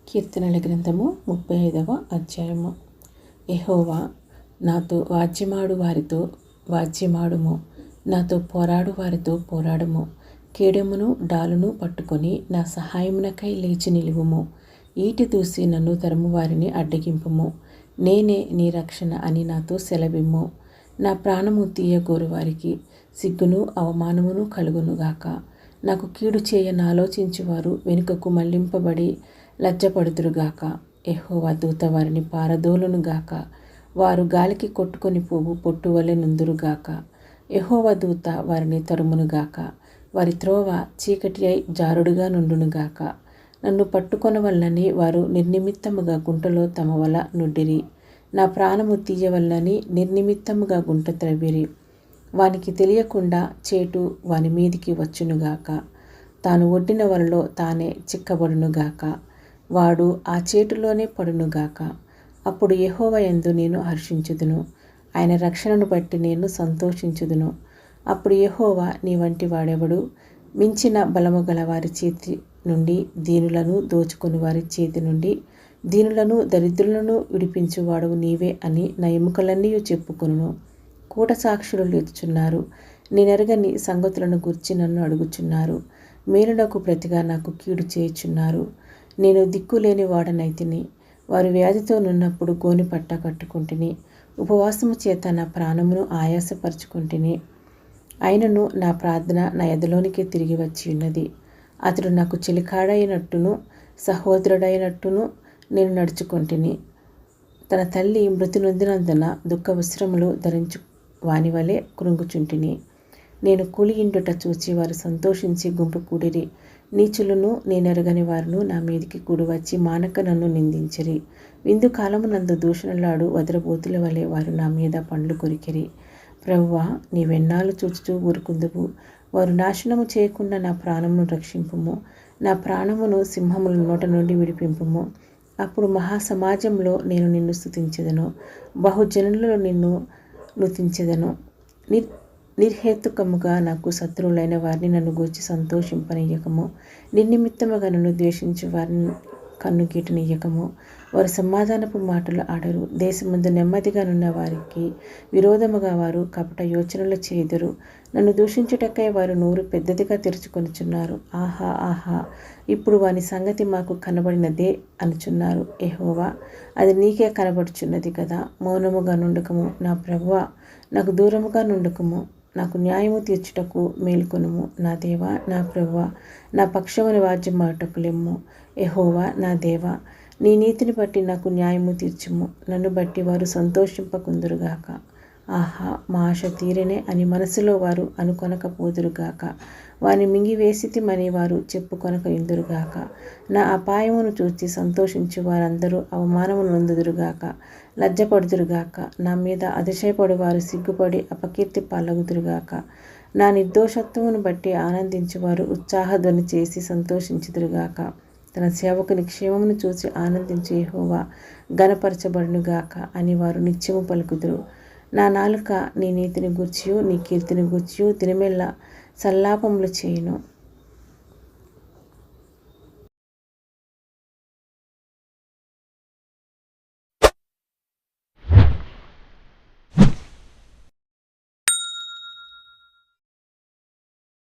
కీర్తనల గ్రంథము 35వ అధ్యాయము. యెహోవా, నాతో వాద్యమాడు వారితో వాద్యమాడుము, నాతో పోరాడు వారితో పోరాడుము. కేడెమును డాలును పట్టుకొని నా సహాయమునకై లేచి నిలువుము. ఈటి దూసి నన్ను తరుము వారిని అడ్డగింపుము. నేనే నీ రక్షణ అని నాతో సెలవిమ్ము. నా ప్రాణము తీయగోరు వారికి సిగ్గును అవమానమును కలుగునుగాక. నాకు కీడు చేయనాలోచించువారు వెనుకకు మళ్లింపబడి లజ్జపడుదురుగాక. యెహోవా దూత వారిని పారదోలునుగాక. వారు గాలికి కొట్టుకొని పోవు పొట్టువలె నుందురుగాక. యెహోవా దూత వారిని తరుమునుగాక. వారి త్రోవ చీకటి అయి జారుడుగా నుండునుగాక. నన్ను పట్టుకొనవలనని వారు నిర్నిమిత్తముగా గుంటలో తమ వల నుడ్డిరి. నా ప్రాణము తీయవలనని నిర్నిమిత్తముగా గుంట త్రవ్విరి. వానికి తెలియకుండా చేటు వాని మీదికి వచ్చునుగాక. తాను ఒడ్డిన వలలో తానే చిక్కబడునుగాక. వాడు ఆ చేటులోనే పడునుగాక. అప్పుడు యెహోవా యందు నేను హర్షించుదును, ఆయన రక్షణను బట్టి నేను సంతోషించుదును. అప్పుడు యెహోవా, నీ వంటి వాడెవడు? మించిన బలము గల వారి చేతి నుండి దీనులను దోచుకొని వారి చేతి నుండి దీనులను దరిద్రులను విడిపించువాడవు నీవే అని నా ఎముకలన్నీ చెప్పుకొనును. కూట సాక్షులు లేచుచున్నారు. నేనెరగని సంగతులను గూర్చి నన్ను అడుగుచున్నారు. మేలునకు ప్రతిగా నాకు కీడు చేయుచున్నారు. నేను దిక్కులేని వాడనైతిని. వారు వ్యాధితో నున్నప్పుడు గోని పట్ట కట్టుకుంటుని. ఉపవాసము చేత నా ప్రాణమును ఆయాసపరుచుకుంటుని. అయినను నా ప్రార్థన నా ఎదలోనికి తిరిగి వచ్చి ఉన్నది. అతడు నాకు చెలికాడైనట్టును సహోదరుడైనట్టును నేను నడుచుకుంటుని. తన తల్లి మృతి నొందినందున దుఃఖ వస్త్రములు ధరించు వాని వలె కృంగుచుంటిని. నేను కూలియిండుట చూచి వారు సంతోషించి గుంపు కూడిరి. నీచులను నేనెరగని వారును నా మీదికి కూడి వచ్చి మానక నన్ను నిందించిరి. విందు కాలమునందు దూషణలాడు వదరబోతుల వలె వారు నా మీద పండ్లు కొరికిరి. ప్రభువా, నీవెన్నాళ్ళు చూచుచూ ఊరుకుందువు? వారు నాశనము చేయకుండా నా ప్రాణమును రక్షింపుము. నా ప్రాణమును సింహముల నోట నుండి విడిపింపుము. అప్పుడు మహాసమాజంలో నేను నిన్ను స్తుతించెదను. బహుజనులలో నిన్ను నుతించెదను. నిర్హేతుకముగా నాకు శత్రువులైన వారిని నన్ను గూర్చి సంతోషింపనీయకము. నిర్నిమిత్తముగా నన్ను ద్వేషించు వారిని కన్నుగీటనీయకము. వారు సమాధానపు మాటలు ఆడరు. దేశమందు నెమ్మదిగా నున్న వారికి విరోధముగా వారు కపట యోచనలు చేయుదురు. నన్ను దూషించుటకై వారు నోరు పెద్దదిగా తెరుచుకొనుచున్నారు. ఆహా ఆహా, ఇప్పుడు వాని సంగతి మాకు కనబడినదే అనుచున్నారు. యెహోవా, అది నీకే కనబడుచున్నది కదా. మౌనముగా నుండుకము. నా ప్రభువా, నాకు దూరముగా నుండుకము. నాకు న్యాయము తీర్చుటకు మేల్కొనుము. నా దేవా, నా ప్రభువా, నా పక్షమును వాద్యమాడుటకు లెమ్ము. యెహోవా నా దేవా, నీ నీతిని బట్టి నాకు న్యాయము తీర్చుము. నన్ను బట్టి వారు సంతోషింపకుందురుగాక. ఆహా, మా ఆశ తీరెనే అని మనసులో వారు అనుకొనకపోదురుగాక. వారిని మింగివేసితిమని వారు చెప్పుకొనక ఇందురుగాక. నా అపాయమును చూచి సంతోషించు వారందరూ అవమానము నొందుదురుగాక, లజ్జపడుదురుగాక. నా మీద అతిశయపడు వారు సిగ్గుపడి అపకీర్తి పాలగుదురుగాక. నా నిర్దోషత్వమును బట్టి ఆనందించువారు ఉత్సాహధ్వని చేసి సంతోషించుదురుగాక. తన సేవకుని క్షేమమును చూసి ఆనందించు యెహోవా ఘనపరచబడునుగాక అని వారు నిత్యము పలుకుదురు. నా నాలుక నీ నీతిని గూర్చియు నీ కీర్తిని గూర్చియు దినమెల్లా సల్లాపములు చేయును.